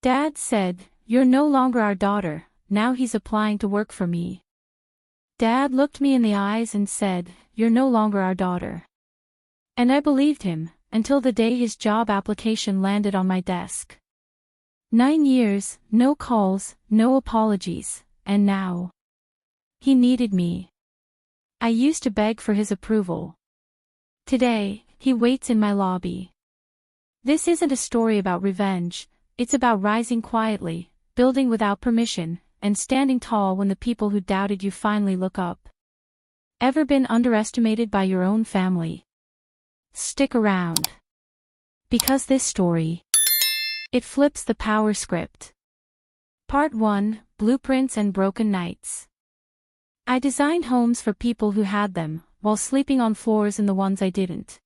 Dad said, "You're no longer our daughter, now he's applying to work for me." Dad looked me in the eyes and said, "You're no longer our daughter." And I believed him, until the day his job application landed on my desk. 9 years, no calls, no apologies, and now. He needed me. I used to beg for his approval. Today, he waits in my lobby. This isn't a story about revenge, it's about rising quietly, building without permission, and standing tall when the people who doubted you finally look up. Ever been underestimated by your own family? Stick around. Because this story, it flips the power script. Part 1, Blueprints and Broken Nights. I designed homes for people who had them, while sleeping on floors in the ones I didn't.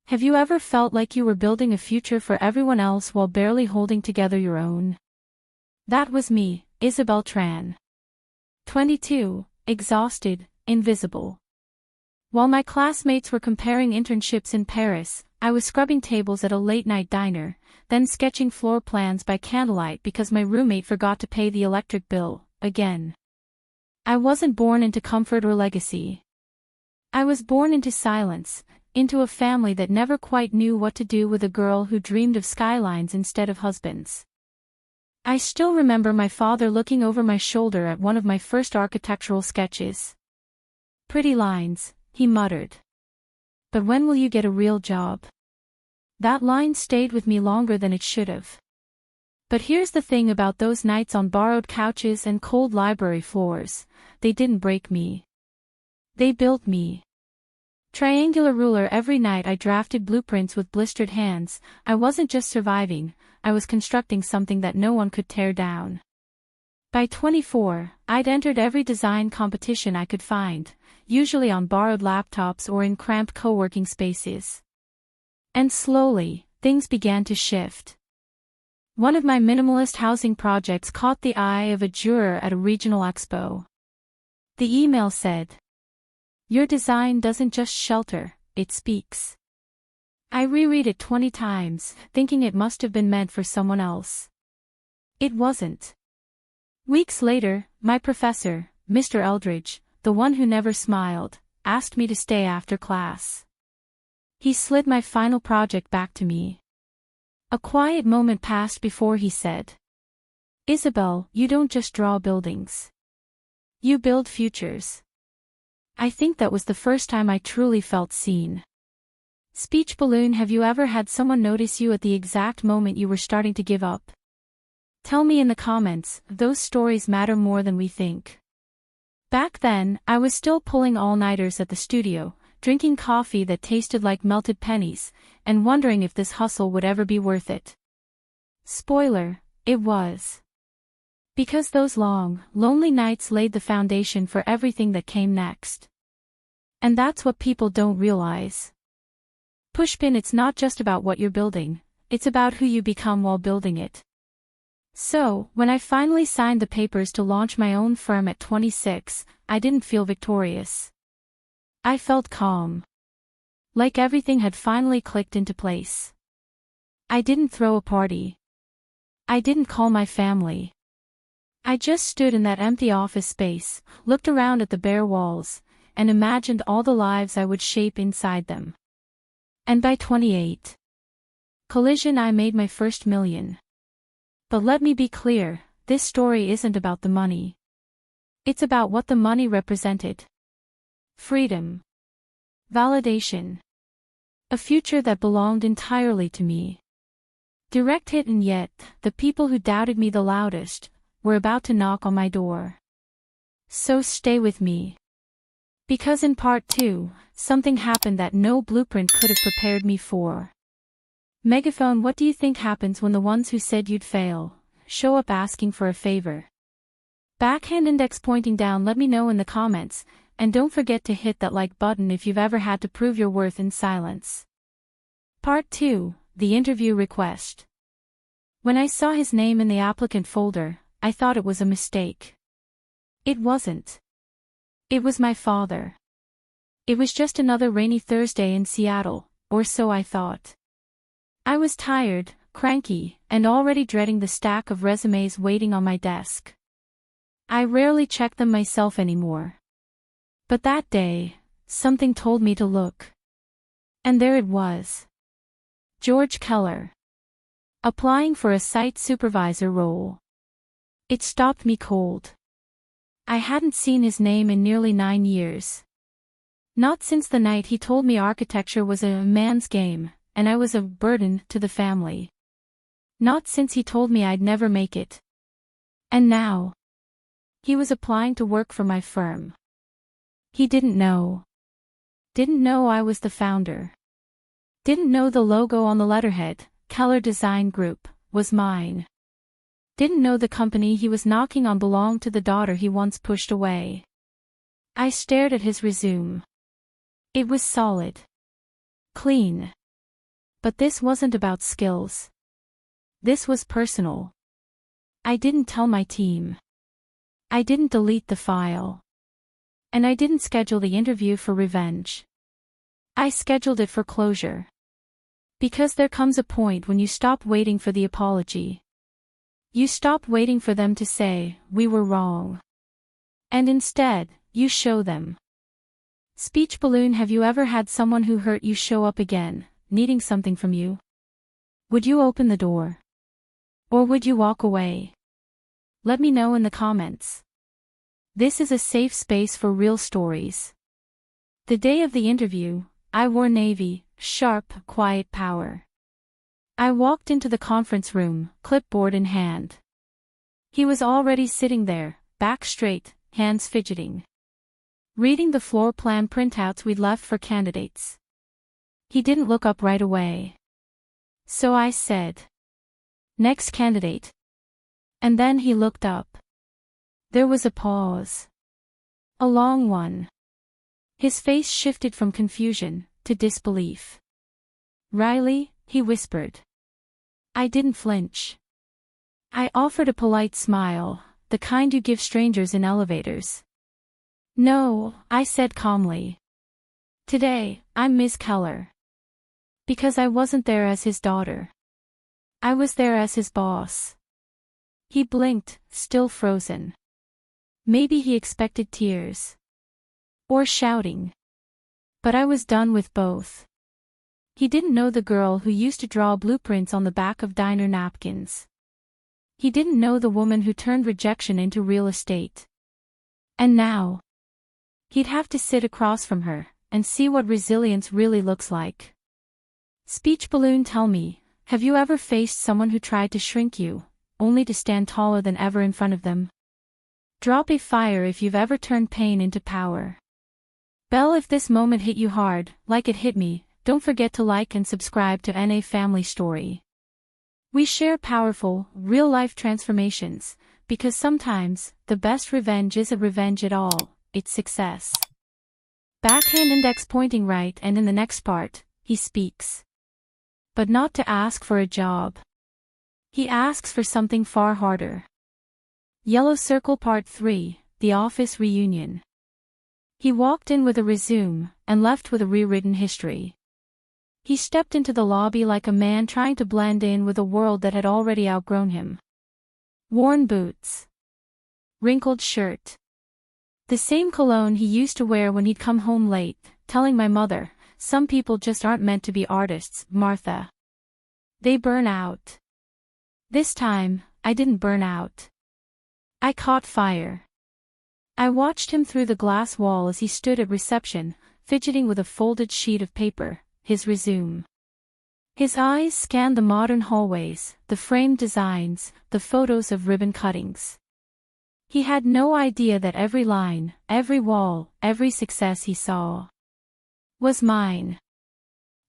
Have you ever felt like you were building a future for everyone else while barely holding together your own? That was me, Isabel Tran. 22, exhausted, invisible. While my classmates were comparing internships in Paris, I was scrubbing tables at a late-night diner, then sketching floor plans by candlelight because my roommate forgot to pay the electric bill, again. I wasn't born into comfort or legacy. I was born into silence, into a family that never quite knew what to do with a girl who dreamed of skylines instead of husbands. I still remember my father looking over my shoulder at one of my first architectural sketches. "Pretty lines," he muttered. "But when will you get a real job?" That line stayed with me longer than it should have. But here's the thing about those nights on borrowed couches and cold library floors, they didn't break me. They built me. Triangular ruler every night I drafted blueprints with blistered hands. I wasn't just surviving, I was constructing something that no one could tear down. By 24, I'd entered every design competition I could find, usually on borrowed laptops or in cramped co-working spaces. And slowly, things began to shift. One of my minimalist housing projects caught the eye of a juror at a regional expo. The email said, "Your design doesn't just shelter, it speaks." I reread it 20 times, thinking it must have been meant for someone else. It wasn't. Weeks later, my professor, Mr. Eldridge, the one who never smiled, asked me to stay after class. He slid my final project back to me. A quiet moment passed before he said, "Isabel, you don't just draw buildings. You build futures." I think that was the first time I truly felt seen. Speech balloon. Have you ever had someone notice you at the exact moment you were starting to give up? Tell me in the comments, those stories matter more than we think. Back then, I was still pulling all-nighters at the studio, drinking coffee that tasted like melted pennies, and wondering if this hustle would ever be worth it. Spoiler, it was. Because those long, lonely nights laid the foundation for everything that came next. And that's what people don't realize. Pushpin. It's not just about what you're building, it's about who you become while building it. So, when I finally signed the papers to launch my own firm at 26, I didn't feel victorious. I felt calm. Like everything had finally clicked into place. I didn't throw a party. I didn't call my family. I just stood in that empty office space, looked around at the bare walls, and imagined all the lives I would shape inside them. And by 28, collision, I made my first million. But let me be clear, this story isn't about the money. It's about what the money represented. Freedom. Validation. A future that belonged entirely to me. Direct hit. And yet, the people who doubted me the loudest were about to knock on my door. So stay with me. Because in part 2, something happened that no blueprint could have prepared me for. Megaphone. What do you think happens when the ones who said you'd fail show up asking for a favor? Backhand index pointing down. Let me know in the comments, and don't forget to hit that like button if you've ever had to prove your worth in silence. Part 2, the interview request. When I saw his name in the applicant folder, I thought it was a mistake. It wasn't. It was my father. It was just another rainy Thursday in Seattle, or so I thought. I was tired, cranky, and already dreading the stack of resumes waiting on my desk. I rarely check them myself anymore. But that day, something told me to look. And there it was. George Keller. Applying for a site supervisor role. It stopped me cold. I hadn't seen his name in nearly 9 years. Not since the night he told me architecture was a man's game, and I was a burden to the family. Not since he told me I'd never make it. And now, he was applying to work for my firm. He didn't know. Didn't know I was the founder. Didn't know the logo on the letterhead, Keller Design Group, was mine. Didn't know the company he was knocking on belonged to the daughter he once pushed away. I stared at his resume. It was solid. Clean. But this wasn't about skills. This was personal. I didn't tell my team. I didn't delete the file. And I didn't schedule the interview for revenge. I scheduled it for closure. Because there comes a point when you stop waiting for the apology. You stop waiting for them to say, "We were wrong." And instead, you show them. Speech balloon. Have you ever had someone who hurt you show up again, needing something from you? Would you open the door? Or would you walk away? Let me know in the comments. This is a safe space for real stories. The day of the interview, I wore navy, sharp, quiet power. I walked into the conference room, clipboard in hand. He was already sitting there, back straight, hands fidgeting. Reading the floor plan printouts we'd left for candidates. He didn't look up right away. So I said, "Next candidate." And then he looked up. There was a pause. A long one. His face shifted from confusion to disbelief. "Riley," he whispered. I didn't flinch. I offered a polite smile, the kind you give strangers in elevators. "No," I said calmly. "Today, I'm Ms. Keller." Because I wasn't there as his daughter. I was there as his boss. He blinked, still frozen. Maybe he expected tears. Or shouting. But I was done with both. He didn't know the girl who used to draw blueprints on the back of diner napkins. He didn't know the woman who turned rejection into real estate. And now, he'd have to sit across from her and see what resilience really looks like. Speech balloon. Tell me, have you ever faced someone who tried to shrink you, only to stand taller than ever in front of them? Drop a fire if you've ever turned pain into power. Bell if this moment hit you hard, like it hit me. Don't forget to like and subscribe to NA Family Story. We share powerful, real-life transformations, because sometimes, the best revenge isn't revenge at all, it's success. Backhand index pointing right, and in the next part, he speaks. But not to ask for a job. He asks for something far harder. Yellow circle part 3, the office reunion. He walked in with a resume, and left with a rewritten history. He stepped into the lobby like a man trying to blend in with a world that had already outgrown him. Worn boots. Wrinkled shirt. The same cologne he used to wear when he'd come home late, telling my mother, "Some people just aren't meant to be artists, Martha. They burn out." This time, I didn't burn out. I caught fire. I watched him through the glass wall as he stood at reception, fidgeting with a folded sheet of paper, his resume. His eyes scanned the modern hallways, the framed designs, the photos of ribbon cuttings. He had no idea that every line, every wall, every success he saw was mine.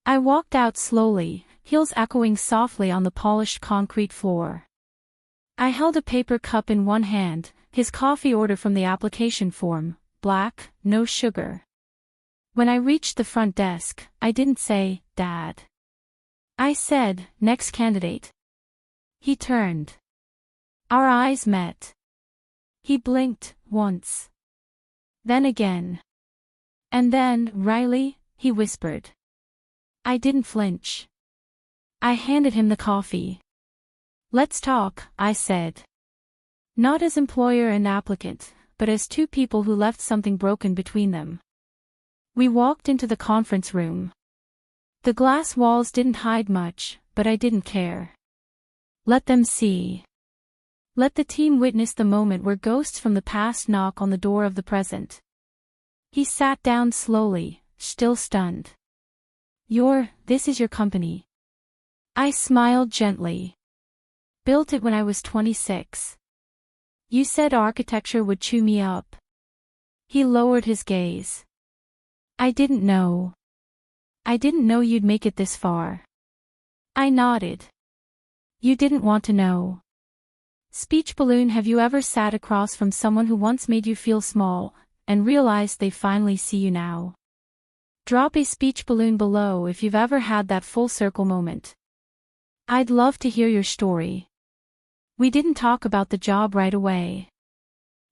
I walked out slowly, heels echoing softly on the polished concrete floor. I held a paper cup in one hand, his coffee order from the application form, black, no sugar. When I reached the front desk, I didn't say, "Dad." I said, "Next candidate." He turned. Our eyes met. He blinked, once. Then again. And then, "Riley," he whispered. I didn't flinch. I handed him the coffee. Let's talk, I said. Not as employer and applicant, but as two people who left something broken between them. We walked into the conference room. The glass walls didn't hide much, but I didn't care. Let them see. Let the team witness the moment where ghosts from the past knock on the door of the present. He sat down slowly, still stunned. This is your company. I smiled gently. Built it when I was 26. You said architecture would chew me up. He lowered his gaze. I didn't know. I didn't know you'd make it this far. I nodded. You didn't want to know. Speech balloon. Have you ever sat across from someone who once made you feel small, and realized they finally see you now? Drop a speech balloon below if you've ever had that full circle moment. I'd love to hear your story. We didn't talk about the job right away.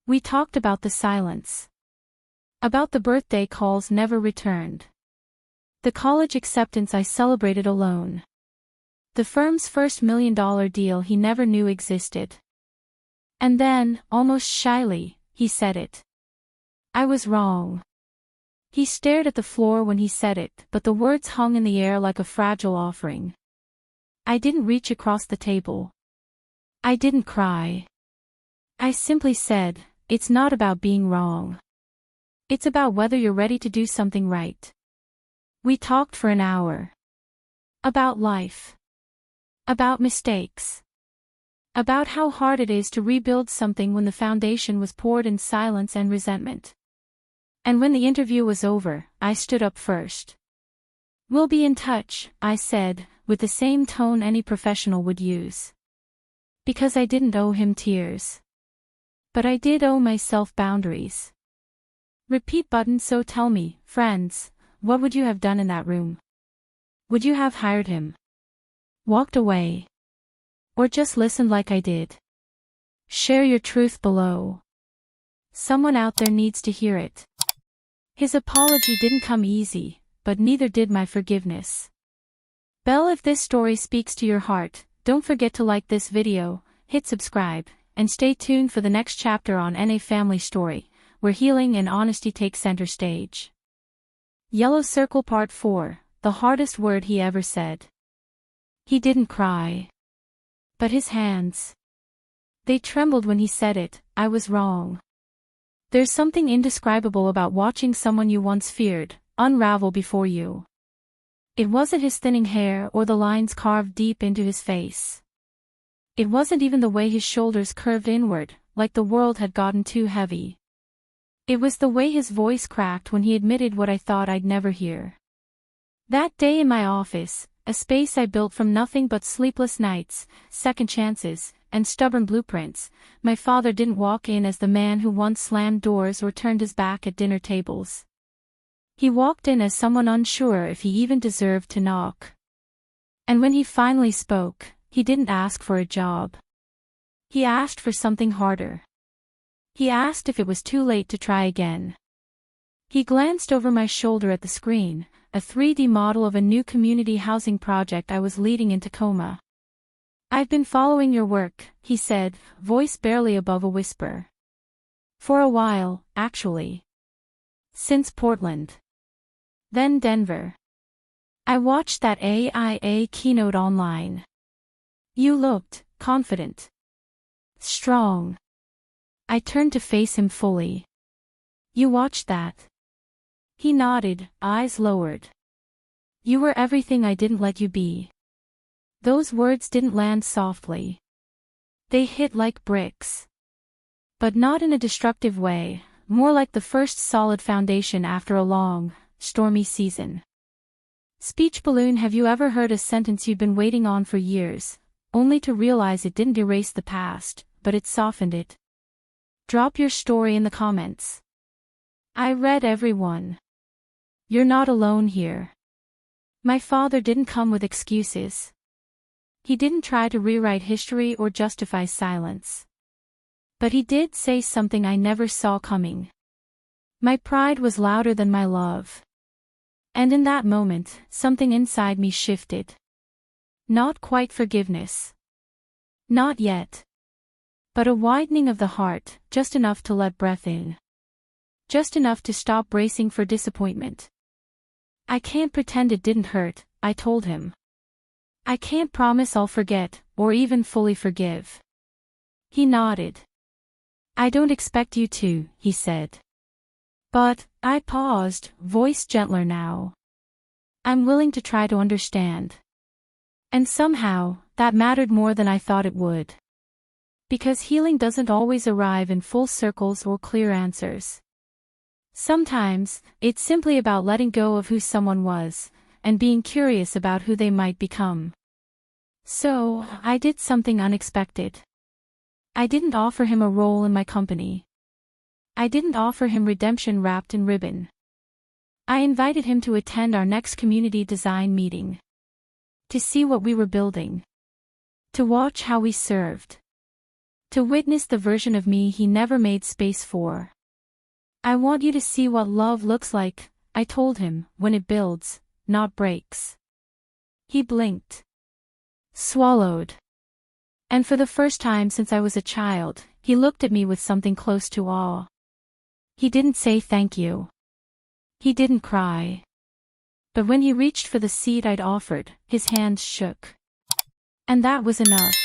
We talked about the silence. About the birthday calls never returned. The college acceptance I celebrated alone. The firm's first $1 million deal he never knew existed. And then, almost shyly, he said it. I was wrong. He stared at the floor when he said it, but the words hung in the air like a fragile offering. I didn't reach across the table. I didn't cry. I simply said, it's not about being wrong. It's about whether you're ready to do something right. We talked for an hour. About life. About mistakes. About how hard it is to rebuild something when the foundation was poured in silence and resentment. And when the interview was over, I stood up first. We'll be in touch, I said, with the same tone any professional would use. Because I didn't owe him tears. But I did owe myself boundaries. Repeat button. So tell me, friends, what would you have done in that room? Would you have hired him? Walked away? Or just listened like I did? Share your truth below. Someone out there needs to hear it. His apology didn't come easy, but neither did my forgiveness. Belle, if this story speaks to your heart, don't forget to like this video, hit subscribe, and stay tuned for the next chapter on NA Family Story, where healing and honesty take center stage. Yellow Circle Part 4, the hardest word he ever said. He didn't cry. But his hands. They trembled when he said it. I was wrong. There's something indescribable about watching someone you once feared unravel before you. It wasn't his thinning hair or the lines carved deep into his face. It wasn't even the way his shoulders curved inward, like the world had gotten too heavy. It was the way his voice cracked when he admitted what I thought I'd never hear. That day in my office, a space I built from nothing but sleepless nights, second chances, and stubborn blueprints, my father didn't walk in as the man who once slammed doors or turned his back at dinner tables. He walked in as someone unsure if he even deserved to knock. And when he finally spoke, he didn't ask for a job. He asked for something harder. He asked if it was too late to try again. He glanced over my shoulder at the screen, a 3D model of a new community housing project I was leading in Tacoma. I've been following your work, he said, voice barely above a whisper. For a while, actually. Since Portland. Then Denver. I watched that AIA keynote online. You looked confident. Strong. I turned to face him fully. You watched that? He nodded, eyes lowered. You were everything I didn't let you be. Those words didn't land softly. They hit like bricks. But not in a destructive way, more like the first solid foundation after a long, stormy season. Speech balloon. Have you ever heard a sentence you'd been waiting on for years, only to realize it didn't erase the past, but it softened it? Drop your story in the comments. I read every one. You're not alone here. My father didn't come with excuses. He didn't try to rewrite history or justify silence. But he did say something I never saw coming. My pride was louder than my love. And in that moment, something inside me shifted. Not quite forgiveness. Not yet. But a widening of the heart, just enough to let breath in. Just enough to stop bracing for disappointment. I can't pretend it didn't hurt, I told him. I can't promise I'll forget, or even fully forgive. He nodded. I don't expect you to, he said. But, I paused, voice gentler now. I'm willing to try to understand. And somehow, that mattered more than I thought it would. Because healing doesn't always arrive in full circles or clear answers. Sometimes, it's simply about letting go of who someone was, and being curious about who they might become. So, I did something unexpected. I didn't offer him a role in my company. I didn't offer him redemption wrapped in ribbon. I invited him to attend our next community design meeting. To see what we were building. To watch how we served. To witness the version of me he never made space for. I want you to see what love looks like, I told him, when it builds, not breaks. He blinked. Swallowed. And for the first time since I was a child, he looked at me with something close to awe. He didn't say thank you. He didn't cry. But when he reached for the seat I'd offered, his hands shook. And that was enough.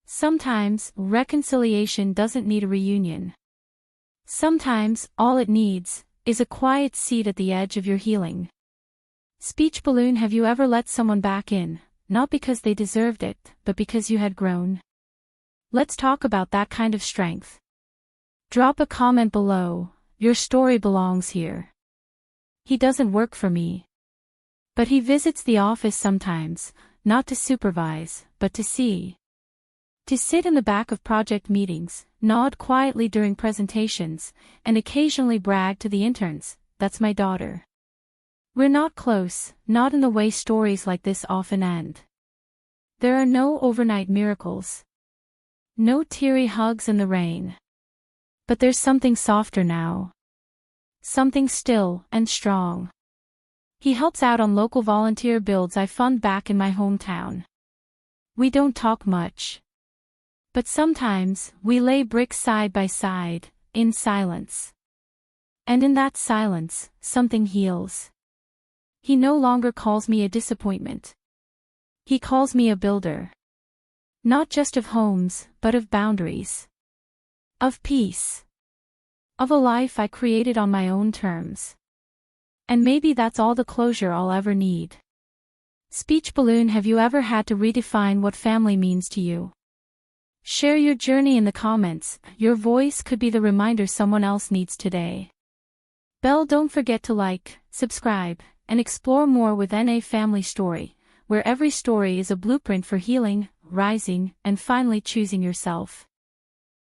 Sometimes, reconciliation doesn't need a reunion. Sometimes, all it needs, is a quiet seat at the edge of your healing. Speech balloon. Have you ever let someone back in, not because they deserved it, but because you had grown? Let's talk about that kind of strength. Drop a comment below, your story belongs here. He doesn't work for me. But he visits the office sometimes, not to supervise, but to see. To sit in the back of project meetings, nod quietly during presentations, and occasionally brag to the interns, that's my daughter. We're not close, not in the way stories like this often end. There are no overnight miracles. No teary hugs in the rain. But there's something softer now. Something still and strong. He helps out on local volunteer builds I fund back in my hometown. We don't talk much. But sometimes, we lay bricks side by side, in silence. And in that silence, something heals. He no longer calls me a disappointment. He calls me a builder. Not just of homes, but of boundaries. Of peace. Of a life I created on my own terms. And maybe that's all the closure I'll ever need. Speech balloon. Have you ever had to redefine what family means to you? Share your journey in the comments, your voice could be the reminder someone else needs today. Bell. Don't forget to like, subscribe, and explore more with NA Family Story, where every story is a blueprint for healing, rising, and finally choosing yourself.